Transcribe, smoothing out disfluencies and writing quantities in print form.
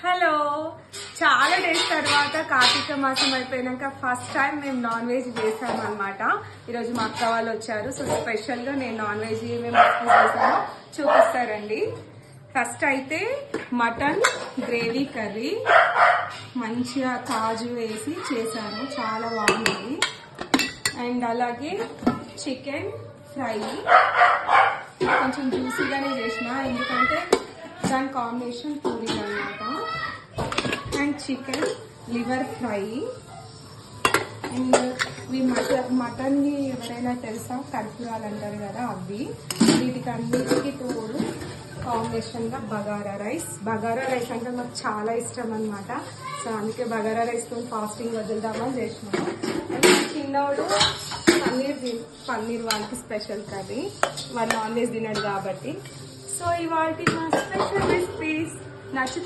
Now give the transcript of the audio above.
Hello, చాలా days తర్వాత కార్తీక మాసం అయిపోయినాక ఫస్ట్ టైం మేము నాన్ వెజ్ చేసాము అనమాట. ఈరోజు మా అక్క వాళ్ళు వచ్చారు. సో స్పెషల్గా నేను నాన్ వెజ్ మేము చేసామో చూపిస్తారండి. ఫస్ట్ అయితే మటన్ గ్రేవీ కర్రీ మంచిగా కాజు వేసి చేశాను, చాలా బాగుంది. అండ్ అలాగే చికెన్ ఫ్రై కొంచెం జ్యూసీగానే చేసిన, ఎందుకంటే దాని కాంబినేషన్ పూరి అనమాట. And chicken liver fry. And మటన్ని ఎవరైనా తెలుసా, కర్పూరాలు అంటారు కదా, అవి. వీటికి అన్నిటికీ తోడు కాంబినేషన్గా బగారా రైస్. బగారా రైస్ అంటే నాకు చాలా ఇష్టం అనమాట. సో అందుకే బగారా రైస్తో ఫాస్టింగ్ వదులుదామని చేసినాము. అండ్ చిన్నవాడు పన్నీర్ వాళ్ళకి స్పెషల్ కర్రీ, వాళ్ళు నాన్ వెజ్ తినడు కాబట్టి. సో ఇవాళ మా స్పెషల్ రెసిపీస్ నచ్చితే